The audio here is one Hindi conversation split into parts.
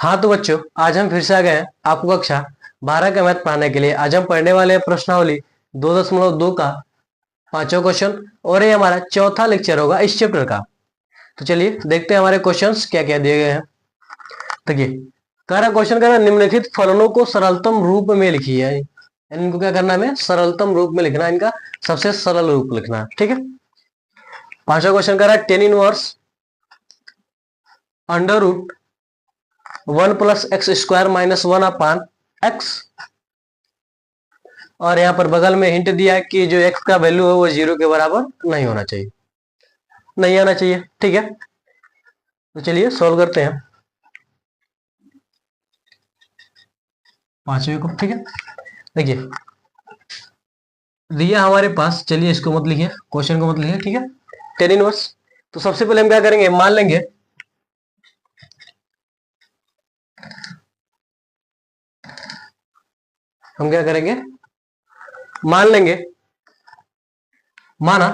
हाँ तो बच्चों, आज हम फिर से आ गए हैं आपको कक्षा 12 का मैथ पढ़ाने के लिए। आज हम पढ़ने वाले हैं प्रश्नावली 2.2 का 5वां क्वेश्चन, और ये हमारा चौथा लेक्चर होगा इस चैप्टर का। तो चलिए देखते हैं हमारे क्वेश्चंस क्या क्या दिए गए हैं। देखिए, कह रहा क्वेश्चन, कह रहा निम्नलिखित फलनों को सरलतम रूप में लिखिए। यानी इनको क्या करना है, हमें सरलतम रूप में लिखना है, इनका सबसे सरल रूप लिखना है। ठीक है, 5वां क्वेश्चन कह रहा है tan inverse under root 1 plus x square minus 1 upon x. और यहाँ पर बगल में हिंट दिया है कि जो x का वैल्यू है वो 0 के बराबर नहीं होना चाहिए, नहीं आना चाहिए। ठीक है, तो चलिए सॉल्व करते हैं 5वें को। ठीक है, देखिए दिया हमारे पास, चलिए इसको मत लिखिए, क्वेश्चन को मत लिखिए। ठीक है, टेन इनवर्स, तो सबसे पहले हम क्या करेंगे, मान लेंगे हम क्या करेंगे, मान लेंगे, माना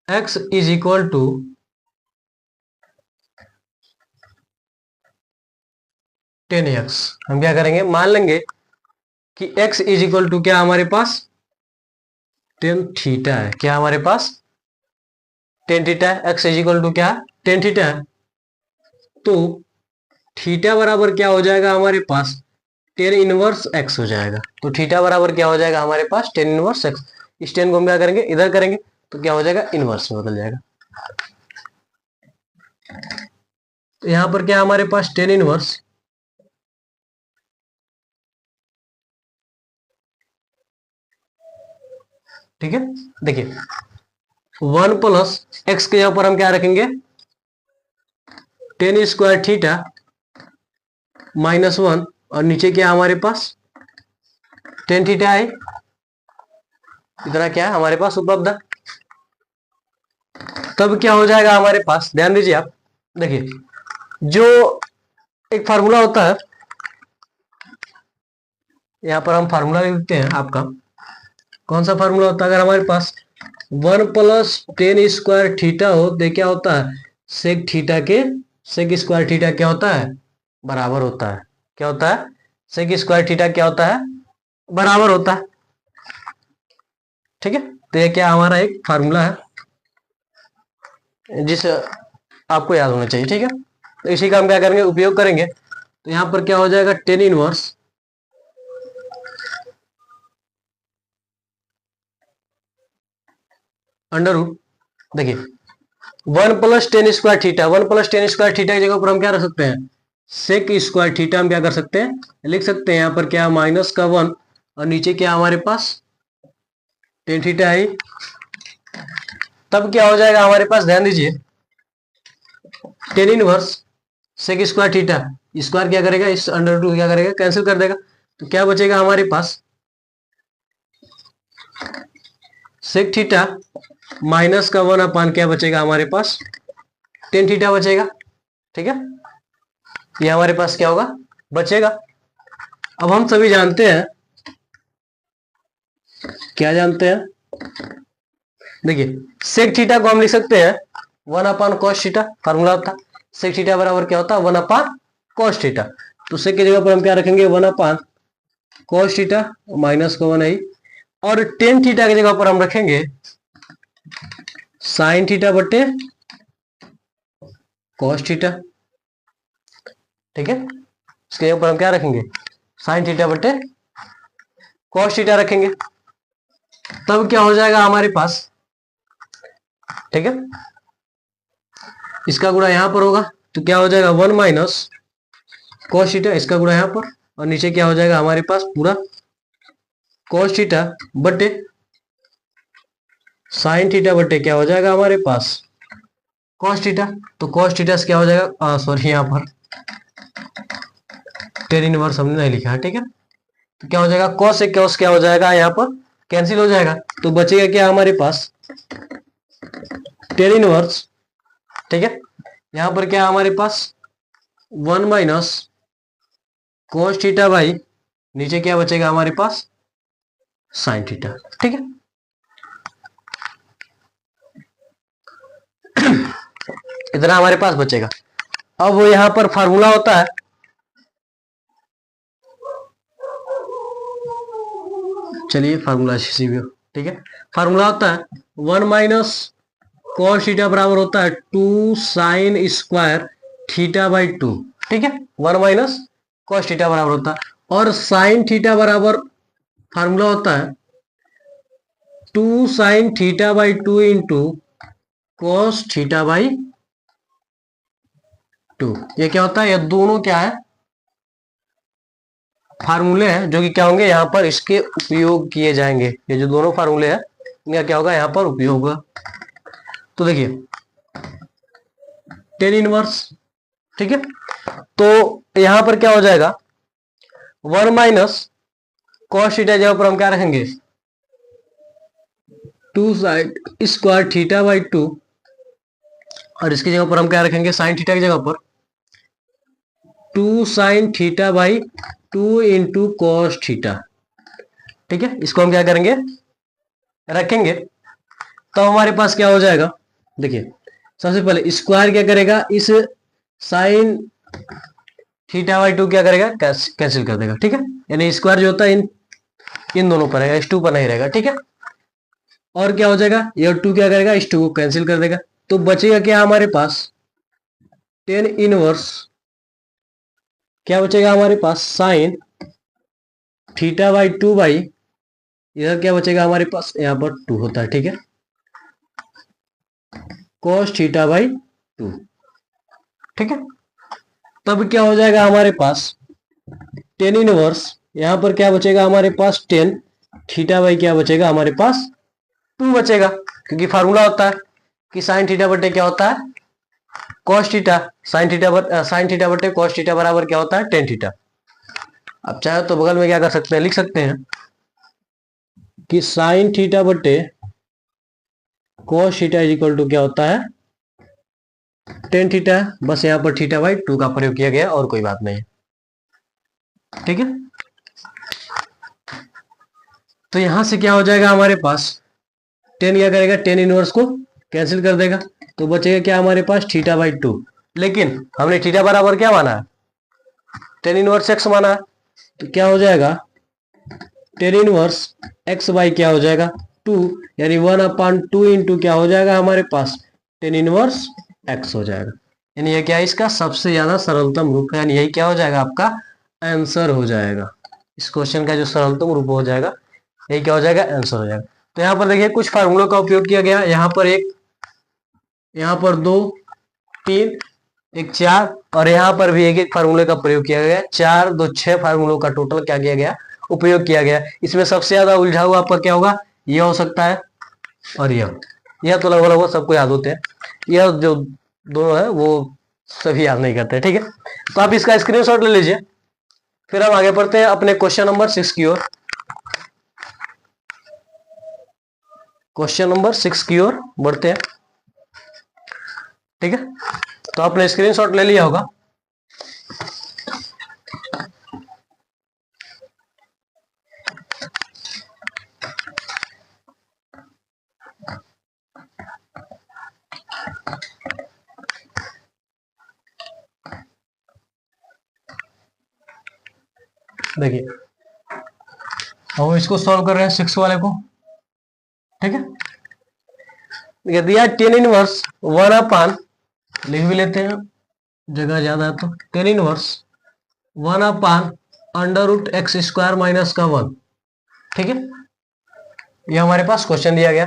x is equal to 10x। हम क्या करेंगे, मान लेंगे कि x इज इक्वल टू क्या हमारे पास 10 थीटा है। क्या हमारे पास 10 थीटा है, x इज इक्वल टू क्या 10 थीटा है। तो थीटा बराबर क्या हो जाएगा हमारे पास, 10 इनवर्स x हो जाएगा। तो थीटा बराबर क्या हो जाएगा हमारे पास 10 इनवर्स x। इस 10 को हम क्या करेंगे, इधर करेंगे तो क्या हो जाएगा, इनवर्स में बदल जाएगा। तो यहां पर क्या हमारे पास 10 इनवर्स, ठीक है। देखिए 1 प्लस एक्स के यहां पर हम क्या रखेंगे, 10 स्क्वायर थीटा माइनस 1, और नीचे क्या हमारे पास 10 थीटा है, इतना क्या है हमारे पास उपलब्ध है। तब क्या हो जाएगा हमारे पास, ध्यान दीजिए आप, देखिए जो एक फार्मूला होता है, यहां पर हम फार्मूला लिखते हैं आपका, कौन सा फार्मूला होता है, अगर हमारे पास 1 प्लस 10 स्क्वायर थीटा हो तो क्या होता है, सेक थीटा के सेक स्क्वायर थीटा क्या होता है, बराबर होता है। क्या होता है, सेक स्क्वायर थीटा क्या होता है, बराबर होता है। ठीक है, तो ये क्या हमारा एक फार्मूला है जिसे आपको याद होना चाहिए। ठीक है, तो इसी का हम क्या करेंगे, उपयोग करेंगे। तो यहां पर क्या हो जाएगा, 10 इनवर्स अंडर रूट, देखिए 1 plus 10 square theta, 1 plus 10 square theta की जगह पर हम क्या रख सकते हैं, सेक स्क्वायर थीटा हम क्या कर सकते हैं, लिख सकते हैं। यहां पर क्या माइनस का 1, और नीचे क्या हमारे पास 10 थीटा है। तब क्या हो जाएगा हमारे पास, ध्यान दीजिए, 10 inverse sec square theta, square क्या करेगा, इस अंडर रूट क्या करेगा, कैंसिल कर देगा। तो क्या बचेगा हमारे पास, सेक थीटा माइनस का 1 अपान क्या बचेगा हमारे पास, 10 थीटा बचेगा। ठीक है, ये हमारे पास क्या होगा, बचेगा। अब हम सभी जानते हैं, क्या जानते हैं, देखिए सेक थीटा को हम लिख सकते हैं 1 अपान कॉस थीटा, फार्मूला होता सेक थीटा बराबर क्या होता है, 1 अपान कॉस थीटा। तो सेक की जगह पर हम क्या रखेंगे, 1 अपान कॉस थीटा, माइनस का 1 है, और 10 थीटा की जगह पर हम रखेंगे साइन थीटा बटे कॉस थीटा। ठीक है, इसके ऊपर हम क्या रखेंगे, साइन थीटा बटे कॉस थीटा रखेंगे। तब क्या हो जाएगा हमारे पास, ठीक है, इसका गुणा यहां पर होगा तो क्या हो जाएगा 1 माइनस कॉस थीटा, इसका गुणा यहां पर, और नीचे क्या हो जाएगा हमारे पास पूरा कॉस थीटा बटे साइन थीटा बटे क्या हो जाएगा हमारे पास कॉस थीटा। तो कॉस थीटा से क्या हो जाएगा, सॉरी यहाँ पर 10 इनवर्स हमने नहीं लिखा है। ठीक है, तो क्या हो जाएगा, कॉस से कॉस क्या हो जाएगा, यहाँ पर कैंसिल हो जाएगा। तो बचेगा क्या हमारे पास 10 इनवर्स, ठीक है, यहां पर क्या हमारे पास 1 माइनस कॉस थीटा बाई, नीचे क्या बचेगा हमारे पास साइन थीटा। ठीक है, इतना हमारे पास बचेगा। अब वो यहां पर फार्मूला होता है, चलिए फार्मूला सीखिए। ठीक है, फार्मूला होता है 1 - cos थीटा बराबर होता है 2 sin² थीटा/2। ठीक है, 1 - cos थीटा बराबर होता है, और साइन थीटा बराबर फार्मूला होता है 2 sin θ/2 इंटू cos θ/2। ये क्या होता है, ये दोनों क्या है, फार्मूले हैं जो कि क्या होंगे, यहाँ पर इसके उपयोग किए जाएंगे। ये जो दोनों फार्मूले हैं इनका क्या होगा, यहाँ पर उपयोग होगा। तो देखिए टेन इनवर्स, ठीक है, तो यहां पर क्या हो जाएगा, 1 - cos थीटा जगह पर हम क्या रखेंगे, 2 sin² θ/2, और इसकी जगह पर हम क्या रखेंगे, साइन थीटा की जगह पर 2 sin θ/2 इंटू cos थीटा। ठीक है, इसको हम क्या करेंगे, रखेंगे, तो हमारे पास क्या हो जाएगा, देखिए सबसे पहले स्क्वायर क्या करेगा, इस साइन θ/2 क्या करेगा, कैंसिल कर देगा। ठीक है, यानी स्क्वायर जो होता है इन दोनों पर रहेगा, इस 2 पर नहीं रहेगा। ठीक है, और क्या हो जाएगा, ये 2 क्या करेगा, इस 2 को कैंसिल कर देगा, तो बचेगा क्या हमारे पास, टेन इनवर्स, क्या बचेगा हमारे पास, साइन θ/2 बाई, इधर क्या बचेगा हमारे पास, यहाँ पर 2 होता है। ठीक है, cos θ/2। ठीक है, तब क्या हो जाएगा हमारे पास, टेन इनवर्स, यहां पर क्या बचेगा हमारे पास, टेन θ/, क्या बचेगा हमारे पास, 2 बचेगा, क्योंकि फार्मूला होता है कि साइन थीटा बटे क्या होता है, cos थीटा, साइन थीटा बटे cos थीटा बराबर क्या होता है, टेन थीटा। अब चाहे तो बगल में क्या कर सकते हैं, लिख सकते हैं कि साइन थीटा बटे cos थीटा इक्वल टू क्या होता है, टेन थीटा। बस यहाँ पर θ/2 का प्रयोग किया गया और कोई बात नहीं है। ठीक है, तो यहां से क्या हो जाएगा हमारे पास, टेन क्या करेगा, टेन इनवर्स को कैंसिल कर देगा, तो बचेगा क्या हमारे पास, θ/2। लेकिन हमने थीटा बराबर क्या माना है, टेन इनवर्स x माना है, तो क्या हो जाएगा, टेन इनवर्स x बाई क्या हो जाएगा, 2, यानी 1/2 इंटू क्या हो जाएगा हमारे पास, टेन इनवर्स x हो जाएगा। यानी ये क्या है, इसका सबसे ज्यादा सरलतम रूप है, यानी यही क्या हो जाएगा, आपका आंसर हो जाएगा। इस क्वेश्चन का जो सरलतम रूप हो जाएगा, यही क्या हो जाएगा, आंसर हो जाएगा। तो यहाँ पर देखिए कुछ फार्मूलों का उपयोग किया गया, यहाँ पर एक, यहाँ पर 2, 3, एक 4, और यहाँ पर भी एक एक फार्मूले का प्रयोग किया गया, 4, 2, 6 फार्मूलों का टोटल क्या किया गया, उपयोग किया गया। इसमें सबसे ज्यादा उलझा हुआ आपका क्या होगा, यह हो सकता है, और यह तो लगभग लगभग सबको याद होते हैं, यह जो दोनों है वो सभी याद नहीं करते। ठीक है, तो आप इसका स्क्रीनशॉट ले लीजिए, फिर हम आगे बढ़ते हैं अपने क्वेश्चन नंबर 6 की ओर। क्वेश्चन नंबर 6 की ओर बढ़ते हैं। ठीक है, तो आपने स्क्रीनशॉट ले लिया होगा। देखिए हम इसको सॉल्व कर रहे हैं 6 वाले को। ठीक है, यदि यार टेन इनवर्स 1/, लिख भी लेते हैं जगह ज्यादा है तो, टेन इनवर्स 1/√x² माइनस का 1। ठीक है, ये हमारे पास क्वेश्चन दिया गया,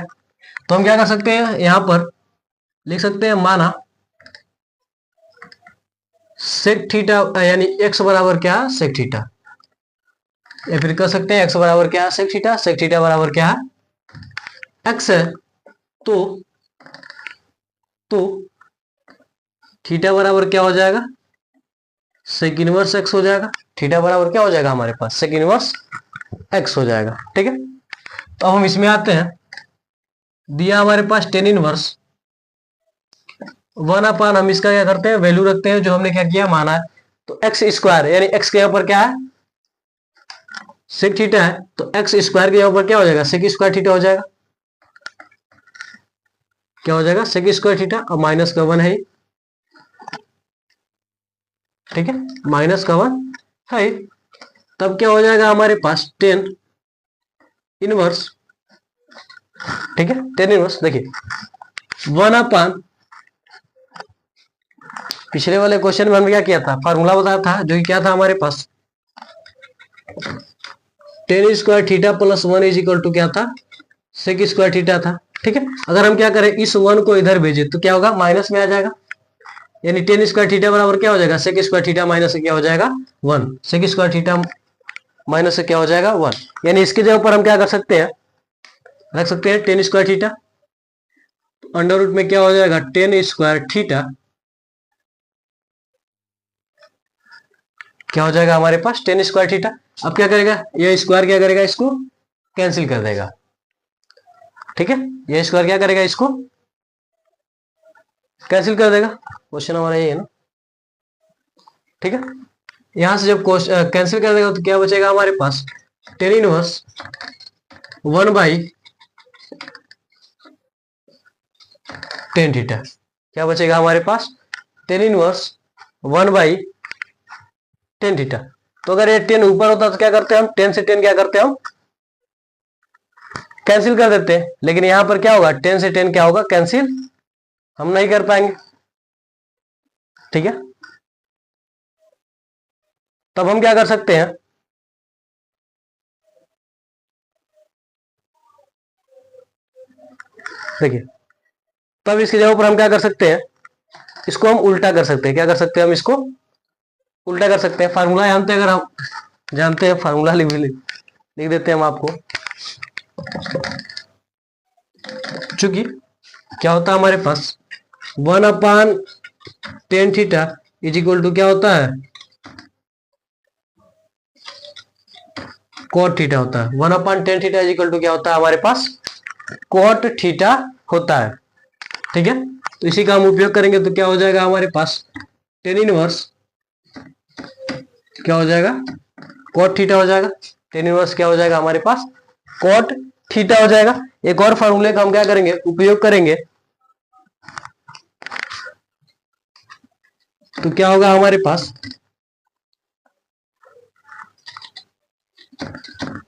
तो हम क्या कर सकते हैं, यहां पर लिख सकते हैं, माना सेक थीटा, यानी x बराबर क्या है, सेक थीटा, या फिर कर सकते हैं x बराबर क्या है, सेक थीटा, सेक थीटा बराबर क्या है, x है, तो थीटा बराबर क्या हो जाएगा, सेक इनवर्स x हो जाएगा। थीटा बराबर क्या हो जाएगा हमारे पास, सेक इनवर्स x हो जाएगा। ठीक है, तो अब हम इसमें आते हैं, दिया हमारे पास टेन इनवर्स 1/, हम इसका क्या करते हैं, वैल्यू रखते हैं जो हमने क्या किया, माना है, तो x², यानी x के यहाँ पर क्या है, सेक थीटा है, तो x² के यहाँ पर क्या हो जाएगा, सेक² थीटा हो जाएगा। क्या हो जाएगा, सेक² थीटा, और माइनस का 1 है, ठीक है, माइनस का 1 है, तब क्या हो जाएगा हमारे पास 10 इनवर्स, ठीक है, 10 इनवर्स। देखिए 1/, पिछले वाले क्वेश्चन में हमने क्या किया था, फार्मूला बताया था, जो कि क्या था हमारे पास, tan square theta plus 1 is equal to क्या था, सेक स्क्वायर थीटा था। ठीक है, अगर हम क्या करें, इस 1 को इधर भेजे तो क्या होगा, माइनस में आ जाएगा, यानी टेन स्क्वायर थीटा बराबर क्या हो जाएगा, सेक स्क्वायर थीटा माइनस से क्या हो जाएगा 1, सेक स्क्वायर थीटा माइनस से क्या हो जाएगा 1, यानी इसके जगह पर हम क्या कर सकते हैं, रख सकते हैं tan square theta, under root में क्या हो जाएगा, टेन स्क्वायर थीटा क्या हो जाएगा हमारे पास, टेन स्क्वायर थीटा। अब क्या करेगा, ये स्क्वायर क्या करेगा, इसको कैंसिल कर देगा, ठीक है, ये स्क्वायर क्या करेगा, इसको कैंसिल कर देगा, क्वेश्चन हमारा ये है ना, ठीक है। यहां से जब कैंसिल कर देगा तो क्या बचेगा हमारे पास, टेन इनवर्स 1/10 थीटा, क्या बचेगा हमारे पास, टेन इनवर्स 1/10 थीटा। तो अगर ये 10 ऊपर होता तो क्या करते हैं हम, 10 से 10 क्या करते हैं हम, कैंसिल कर देते हैं, लेकिन यहां पर क्या होगा, 10 से 10 क्या होगा, कैंसिल हम नहीं कर पाएंगे, ठीक है। तब हम क्या कर सकते हैं, देखिए, तब इसकी जगह पर हम क्या कर सकते हैं, इसको हम उल्टा कर सकते हैं, क्या कर सकते हैं हम, इसको उल्टा कर सकते हैं, फार्मूला जानते हैं, अगर हम जानते हैं फार्मूला लिख देते हैं हम आपको, चूंकि क्या होता है हमारे पास 1/10 थीटा इज इक्वल टू क्या होता है, कॉट थीटा होता है, 1/10 थीटा इज इक्वल टू क्या होता है हमारे पास, कॉट थीटा होता है, ठीक है। तो इसी का हम उपयोग करेंगे तो क्या हो जाएगा हमारे पास, टेन इनवर्स क्या हो जाएगा, कॉट थीटा हो जाएगा, टेन इनवर्स क्या हो जाएगा हमारे पास, कॉट थीटा हो जाएगा। एक और फार्मूले का हम क्या करेंगे, उपयोग करेंगे, तो क्या होगा हमारे पास,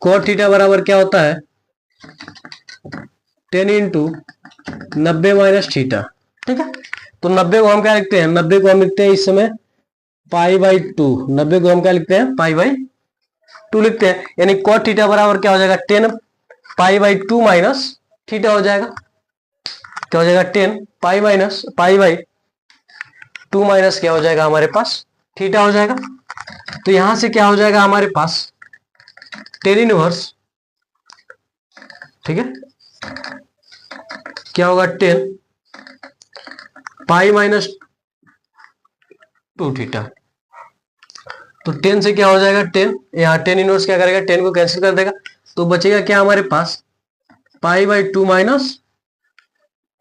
कॉट थीटा बराबर क्या होता है, 10 इंटू 90 माइनस थीटा, ठीक है। तो 90 को हम क्या लिखते हैं, 90 को हम लिखते हैं इस समय π/2, 90 को हम क्या लिखते हैं, π/2 लिखते हैं, यानी कॉट थीटा बराबर क्या हो जाएगा, 10 π/2 माइनस थीटा हो जाएगा, क्या हो जाएगा, 10 π/2 माइनस क्या हो जाएगा हमारे पास, थीटा हो जाएगा। तो यहां से क्या हो जाएगा हमारे पास, टेन इनवर्स, ठीक है, क्या होगा, 10 π-2 थीटा। तो 10 से क्या हो जाएगा, 10, यहाँ 10 इनवर्स क्या करेगा, 10 को कैंसिल कर देगा, तो बचेगा क्या हमारे पास, π/2 माइनस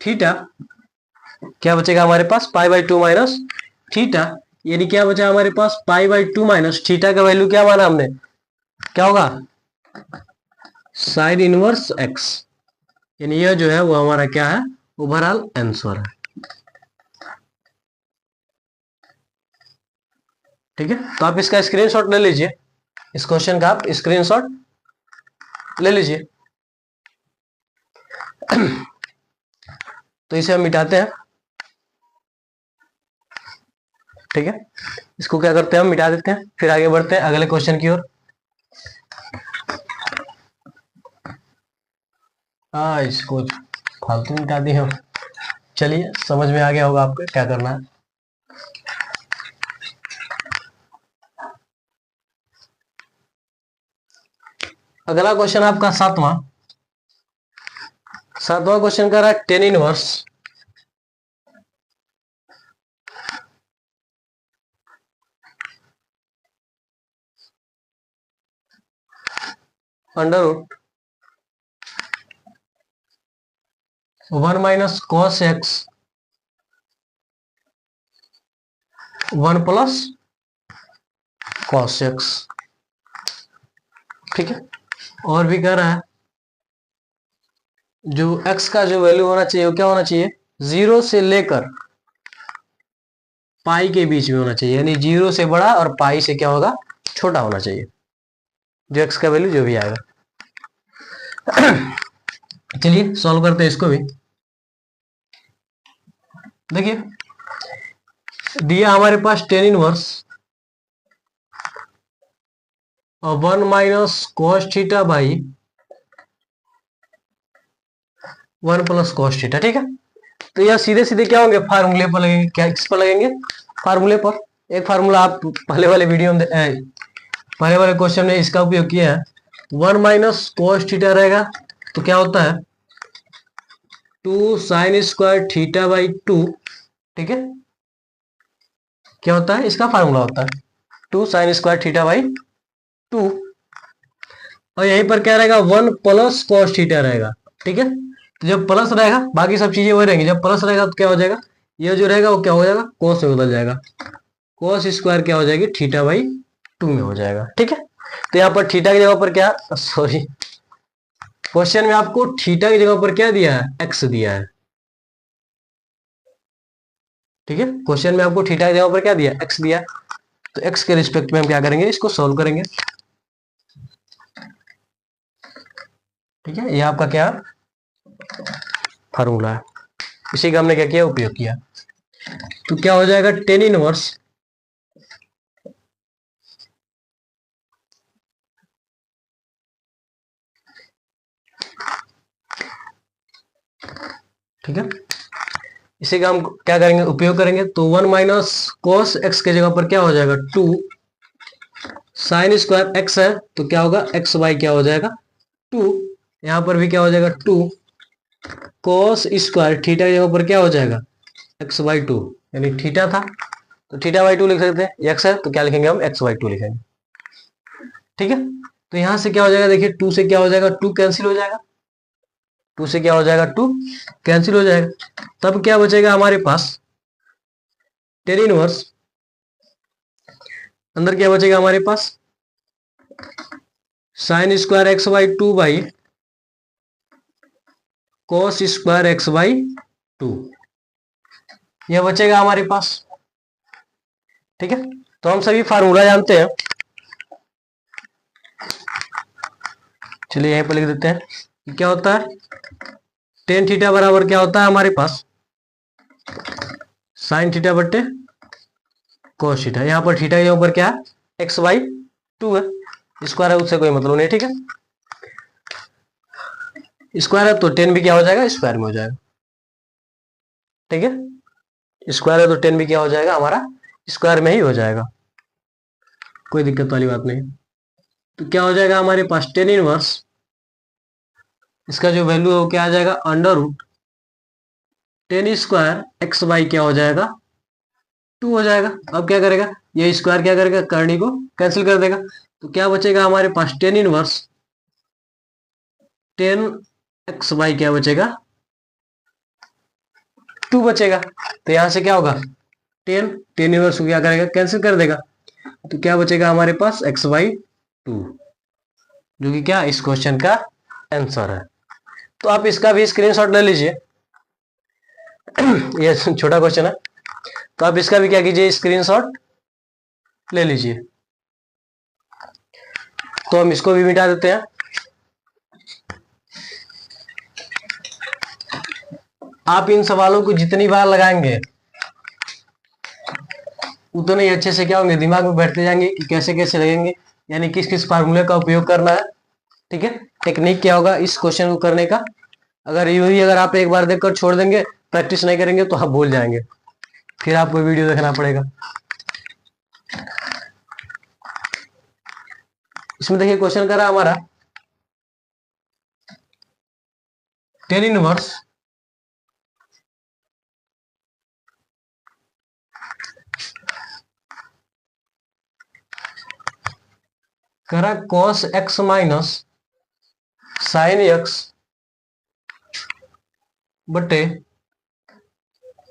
थीटा, क्या बचेगा हमारे पास, π/2 माइनस थीटा, यानी क्या बचा हमारे पास, π/2 माइनस थीटा का वैल्यू क्या माना हमने, क्या होगा, साइन इनवर्स एक्स, यानी यह जो है वो हमारा क्या है, ओवरऑल आंसर है, ठीक है। तो आप इसका स्क्रीनशॉट ले लीजिए, इस क्वेश्चन का आप स्क्रीनशॉट ले लीजिए। तो इसे हम मिटाते हैं, ठीक है, इसको क्या करते हैं, हम मिटा देते हैं, फिर आगे बढ़ते हैं अगले क्वेश्चन की ओर। हाँ, इसको फालतू मिटा दी हम, चलिए समझ में आ गया होगा आपको क्या करना है। अगला क्वेश्चन आपका सातवां क्वेश्चन कर रहा है, tan inverse under root 1 minus cos x 1 plus cos x, ठीक है। और भी कह रहा है, जो x का जो वैल्यू होना चाहिए वो क्या होना चाहिए, 0 से लेकर पाई के बीच में होना चाहिए, यानी 0 से बड़ा और पाई से क्या होगा, छोटा होना चाहिए, जो एक्स का वैल्यू जो भी आएगा। चलिए सॉल्व करते हैं इसको भी। देखिए दिया हमारे पास tan inverse 1 minus cos theta by 1 plus cos theta, ठीक है। तो यह सीधे सीधे क्या होंगे, फार्मूले पर लगेंगे, क्या किस पर लगेंगे, फार्मूले पर। एक फार्मूला आप पहले वाले वीडियो में पहले वाले क्वेश्चन में इसका उपयोग किया है, 1 माइनस कॉस थीटा रहेगा तो क्या होता है 2 साइन स्क्वायर थीटा बाई 2, ठीक है। क्या होता है, इसका फार्मूला होता है 2 साइन स्क्वायर थीटा बाई 2, और यहीं पर क्या रहेगा 1 प्लस कॉस थीटा रहेगा, ठीक है। तो जब प्लस रहेगा बाकी सब चीजें वही रहेंगी, जब प्लस रहेगा तो क्या हो जाएगा, ये जो रहेगा वो क्या हो जाएगा, कॉस में बदल जाएगा, कॉस स्क्वायर क्या हो जाएगी थीटा बाई 2 में हो जाएगा, ठीक है। तो यहाँ पर थीटा की जगह पर क्या, सॉरी क्वेश्चन में आपको थीटा की जगह पर क्या दिया है, एक्स दिया है, ठीक है। क्वेश्चन में आपको थीटा की जगह पर क्या दिया, एक्स दिया। तो एक्स के रिस्पेक्ट में हम क्या करेंगे, इसको सोल्व करेंगे, ठीक है। ये आपका क्या फार्मूला है, इसी का हमने क्या किया, उपयोग किया। तो क्या हो जाएगा टेन इनवर्स ठीक है, इसी का हम क्या करेंगे, उपयोग करेंगे। तो 1 माइनस कोस एक्स के जगह पर क्या हो जाएगा 2 साइन स्क्वायर एक्स है तो क्या होगा एक्स बाई क्या हो जाएगा 2, यहां पर भी क्या हो जाएगा 2 कोस स्क्वायर थीटा की जगह पर क्या हो जाएगा एक्स बाई 2, यानी थीटा था तो थीटा बाई 2 लिख सकते हैं, एक्स है तो क्या लिखेंगे हम एक्स बाई 2 लिखेंगे, ठीक है। तो यहां से क्या हो जाएगा, देखिए 2 से क्या हो जाएगा 2 कैंसिल हो जाएगा, 2 से क्या हो जाएगा 2 कैंसिल हो जाएगा, तब क्या बचेगा हमारे पास टेन इनवर्स, अंदर क्या बचेगा हमारे पास sine square x by 2 by cos square x by 2, यह बचेगा हमारे पास, ठीक है। तो हम सभी फार्मूला जानते हैं, चलिए यहीं पर लिख देते हैं कि क्या होता है टेन थीटा बराबर क्या होता है हमारे पास साइन थीटा बट्टे कोस थीटा, यहाँ पर थीटा के ऊपर क्या है एक्स बाई 2 है, स्क्वायर है उससे कोई मतलब नहीं, ठीक है। स्क्वायर है तो टेन भी क्या हो जाएगा स्क्वायर में हो जाएगा, ठीक है। स्क्वायर है तो टेन भी क्या हो जाएगा हमारा स्क्वायर में ही हो जाएगा, कोई दिक्कत वाली बात नहीं। तो क्या हो जाएगा हमारे पास टेन इनवर्स, इसका जो वैल्यू है वो क्या आ जाएगा under root tan square x by क्या हो जाएगा 2 हो जाएगा। अब क्या करेगा ये स्क्वायर क्या करेगा करनी को कैंसिल कर देगा, तो क्या बचेगा हमारे पास tan inverse tan x by क्या बचेगा 2 बचेगा। तो यहां से क्या होगा टेन टेन इनवर्स को क्या करेगा कैंसिल कर देगा, तो क्या बचेगा हमारे पास एक्स बाई 2, जो कि क्या इस क्वेश्चन का आंसर है। तो आप इसका भी स्क्रीनशॉट ले लीजिए, ये छोटा क्वेश्चन है तो आप इसका भी क्या कीजिए स्क्रीनशॉट ले लीजिए। तो हम इसको भी मिटा देते हैं, आप इन सवालों को जितनी बार लगाएंगे उतने ही अच्छे से क्या होंगे दिमाग में बैठते जाएंगे कि कैसे कैसे लगेंगे, यानी किस किस फार्मूले का उपयोग करना है, ठीक है। टेक्निक क्या होगा इस क्वेश्चन को करने का, अगर यही अगर आप एक बार देखकर छोड़ देंगे प्रैक्टिस नहीं करेंगे तो आप भूल जाएंगे, फिर आपको वीडियो देखना पड़ेगा। इसमें देखिए क्वेश्चन करा हमारा टेन इनवर्स करा cos x minus sine x बटे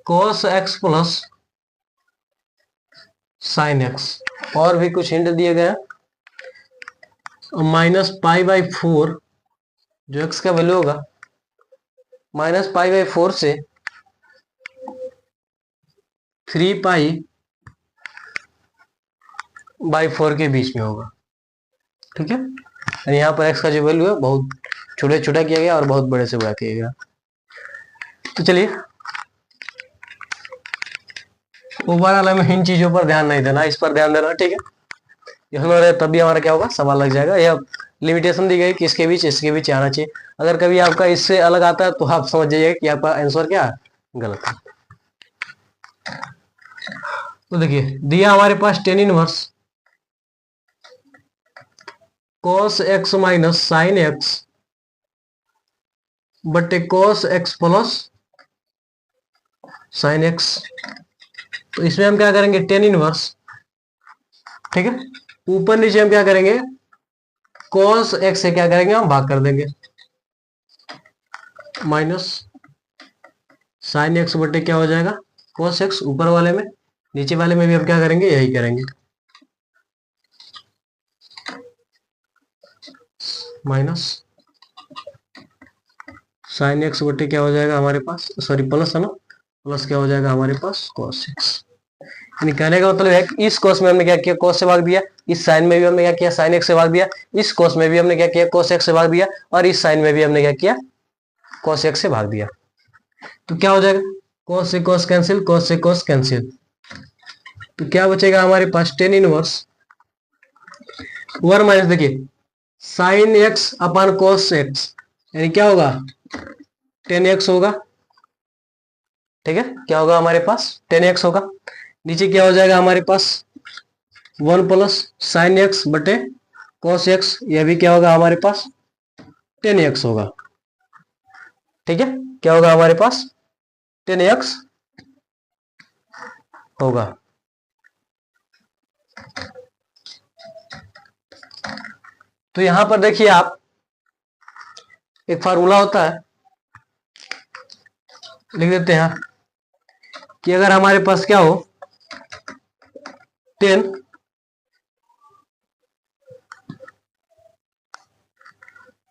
cos x plus sine x, और भी कुछ हिंट दिए गए हैं, माइनस पाई बाई 4 जो एक्स का वैल्यू होगा माइनस पाई बाई 4 से 3 पाई बाई 4 के बीच में होगा। ठीक है, और यहाँ पर x का जो वैल्यू है बहुत छोटा छोटा किया गया और बहुत बड़े से बड़ा किया गया। तो चलिए, ओवरऑल हमें इन चीजों पर ध्यान नहीं देना, इस पर ध्यान देना। ठीक है, ये रहे तब भी हमारा क्या होगा, सवाल लग जाएगा। यह लिमिटेशन दी गई कि इसके बीच आना चाहिए। अगर कभी आपका इससे अलग आता है तो आप समझ जाइए कि आपका आंसर क्या है, गलत है। तो देखिए, दिया हमारे पास tan inverse cos x minus sine x बटे cos x plus sine x. तो इसमें हम क्या करेंगे, टेन इनवर्स, ठीक है, ऊपर नीचे हम क्या करेंगे, cos x से क्या करेंगे, हम भाग कर देंगे, माइनस साइन एक्स बटे क्या हो जाएगा, cos x ऊपर वाले में, नीचे वाले में भी हम क्या करेंगे, यही करेंगे, माइनस साइन एक्स बटे क्या हो जाएगा हमारे पास, सॉरी प्लस है ना, प्लस क्या हो जाएगा हमारे पास cos x। यानी कहने का मतलब है कि इस cos में हमने क्या किया, cos से भाग दिया, इस साइन में भी हमने क्या किया, साइन x से भाग दिया, इस cos में भी हमने क्या किया, cos x से भाग दिया, और इस साइन में भी हमने क्या किया, cos x से भाग दिया। तो क्या हो जाएगा, cos से cos कैंसिल, cos से cos कैंसिल, तो क्या बचेगा हमारे पास, टेन इनवर्स वन माइनस, देखिए sine x upon cos x, यानी क्या होगा, टेन एक्स होगा। ठीक है, क्या होगा हमारे पास, टेन एक्स होगा। नीचे क्या हो जाएगा हमारे पास, वन प्लस साइन एक्स बटे cos x, यह भी क्या होगा हमारे पास, टेन एक्स होगा। ठीक है, क्या होगा हमारे पास, टेन एक्स होगा। तो यहां पर देखिए आप, एक फार्मूला होता है, लिख देते हैं कि अगर हमारे पास क्या हो, टेन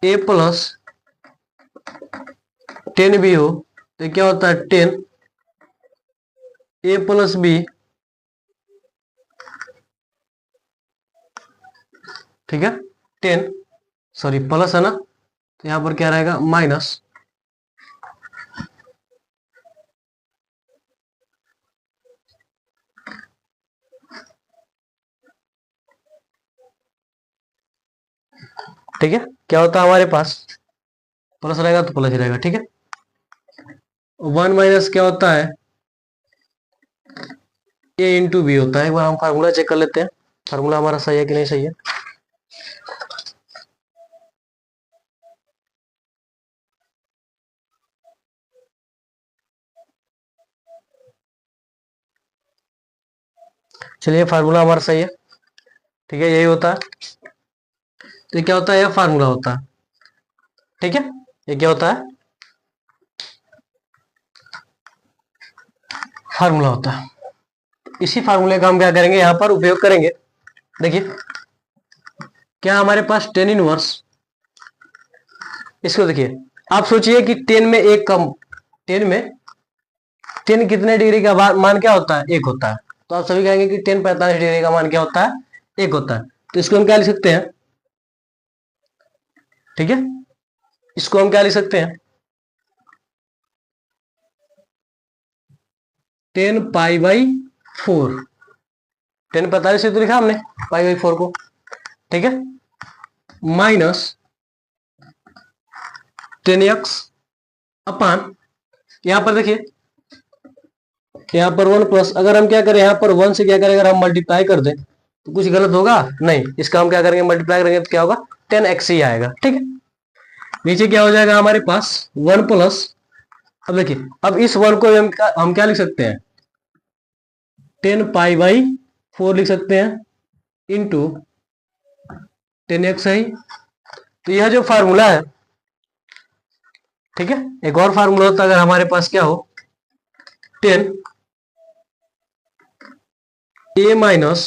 ए प्लस टेन बी हो, तो क्या होता है, टेन ए प्लस बी, ठीक है, टेन, सॉरी प्लस है ना, तो यहां पर क्या रहेगा, माइनस ठीक है, क्या होता है हमारे पास, प्लस रहेगा तो प्लस ही रहेगा। ठीक है, वन माइनस क्या होता है, ए इंटू बी होता है। एक बार हम फार्मूला चेक कर लेते हैं, फार्मूला हमारा सही है कि नहीं सही है। चलिए, फार्मूला हमारा सही है, ठीक है, यही होता है। तो ये क्या होता है, यह फार्मूला होता है। ठीक है, ये क्या होता है, फार्मूला होता है। इसी फार्मूले का हम क्या करेंगे, यहां पर उपयोग करेंगे। देखिए, क्या हमारे पास टेन इनवर्स, इसको देखिए, आप सोचिए कि टेन में एक कम, टेन में टेन कितने डिग्री का मान क्या होता है, एक होता है। तो आप सभी कहेंगे कि टेन 45 डिग्री का मान क्या होता है, एक होता है। तो इसको हम क्या लिख सकते हैं, ठीक है, इसको हम क्या लिख सकते हैं, ten pi by four, ten 45 से तो लिखा हमने पाई बाई फोर को, ठीक है, माइनस टेन एक्स अपान, यहां पर देखिए, यहाँ पर वन प्लस, अगर हम क्या करें, यहाँ पर वन से क्या करें, अगर हम मल्टीप्लाई कर दें तो कुछ गलत होगा नहीं, इसका हम क्या करेंगे, मल्टीप्लाई करेंगे तो क्या होगा, टेन एक्स ही आएगा। ठीक है, नीचे क्या हो जाएगा हमारे पास, वन प्लस, अब देखिए, अब इस वन को हम क्या लिख सकते हैं, टेन पाई बाई फोर लिख सकते हैं, इंटू टेन एक्स है। तो यह जो फार्मूला है, ठीक है, एक और फार्मूला होता है, अगर हमारे पास क्या हो, tan A minus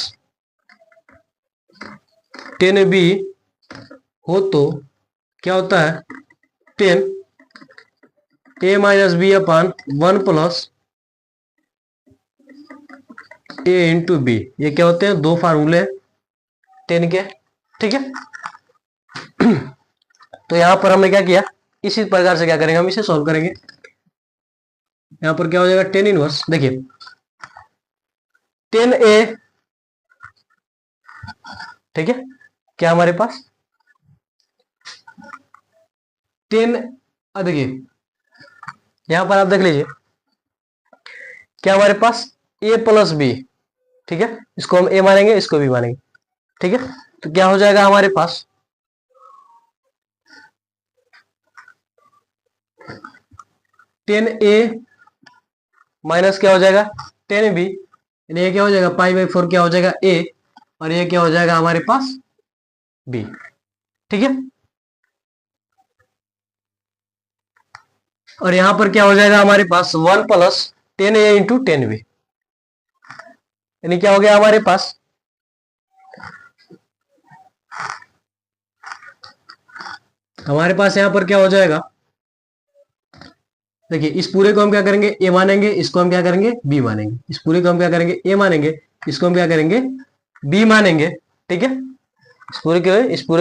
tan B हो तो क्या होता है, tan A minus B upon one plus A into B. ये क्या होते हैं, दो फार्मूले, 10 के, ठीक है। तो यहां पर हमने क्या किया, इसी प्रकार से क्या करेंगे, हम इसे सॉल्व करेंगे। यहां पर क्या हो जाएगा, 10 इनवर्स, देखिए 10a, ठीक है, क्या हमारे पास 10, देखिए यहां पर आप देख लीजिए क्या हमारे पास a प्लस बी, ठीक है, इसको हम a मानेंगे, इसको भी मानेंगे, ठीक है। तो क्या हो जाएगा हमारे पास 10a माइनस क्या हो जाएगा 10b, ये क्या हो जाएगा π/4 क्या हो जाएगा a, और ये क्या हो जाएगा हमारे पास b, ठीक है। और यहां पर क्या हो जाएगा हमारे पास 1 प्लस 10a इंटू 10b, यानी क्या हो गया हमारे पास यहां पर क्या हो जाएगा, देखिए इस पूरे को हम क्या करेंगे a मानेंगे, इसको हम क्या करेंगे b मानेंगे, इस पूरे को हम क्या करेंगे a मानेंगे, इसको हम क्या करेंगे b मानेंगे, ठीक है। इस पूरे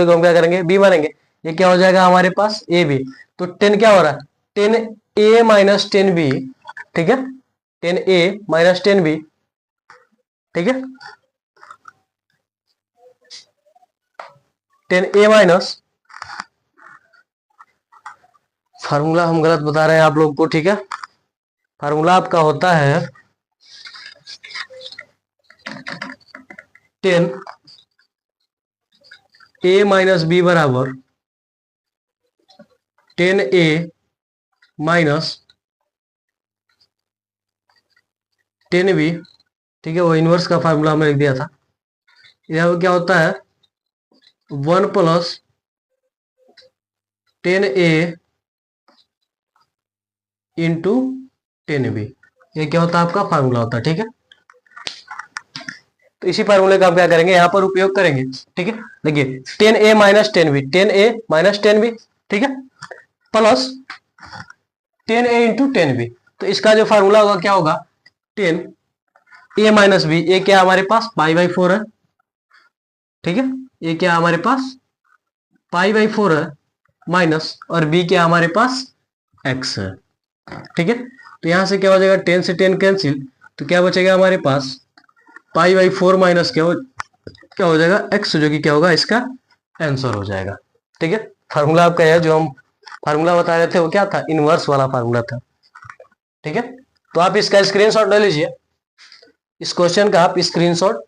को हम क्या करेंगे b मानेंगे, ये क्या हो जाएगा हमारे पास a b, तो 10 क्या हो रहा है 10a माइनस 10b, ठीक है, 10a माइनस 10b, ठीक है, 10a माइनस, फार्मूला हम गलत बता रहे हैं आप लोग को, ठीक है। फार्मूला आपका होता है 10a माइनस बी बराबर 10a माइनस 10b, ठीक है, वो इनवर्स का फार्मूला हमने लिख दिया था। यह क्या होता है 1 प्लस 10a इंटू 10b, ये क्या होता है आपका फार्मूला होता है, ठीक है। तो इसी फार्मूले का हम क्या करेंगे यहाँ पर उपयोग करेंगे, ठीक है। देखिए 10a minus 10b, 10a minus 10b, ठीक है, प्लस 10a इंटू 10b, तो इसका जो फार्मूला होगा क्या होगा 10a माइनस b, ये क्या हमारे पास π/4 है, ठीक है, ये क्या हमारे पास π/4 है, माइनस और b क्या हमारे पास x है, ठीक है। तो यहां से क्या हो जाएगा 10 से 10 कैंसिल, तो क्या बचेगा हमारे पास π/4 माइनस क्या हो जाएगा x, जो कि क्या होगा इसका आंसर हो जाएगा, ठीक है। फार्मूला आपका है, जो हम फार्मूला बता रहे थे वो क्या था, इनवर्स वाला फार्मूला था, ठीक है। तो आप इसका स्क्रीनशॉट ले लीजिए, इस क्वेश्चन का आप स्क्रीनशॉट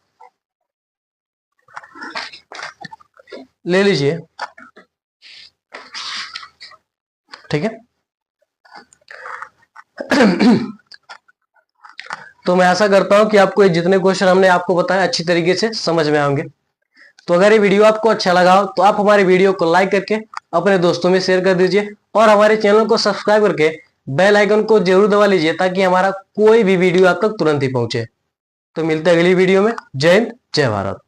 ले लीजिए, ठीक है। तो मैं आशा करता हूं कि आपको ये जितने क्वेश्चन हमने आपको बताया अच्छी तरीके से समझ में आएंगे। तो अगर ये वीडियो आपको अच्छा लगा हो तो आप हमारे वीडियो को लाइक करके अपने दोस्तों में शेयर कर दीजिए, और हमारे चैनल को सब्सक्राइब करके बेल आइकन को जरूर दबा लीजिए, ताकि हमारा कोई भी वीडियो आप तक तुरंत ही पहुंचे। तो मिलते हैं अगली वीडियो में। जय हिंद, जय भारत।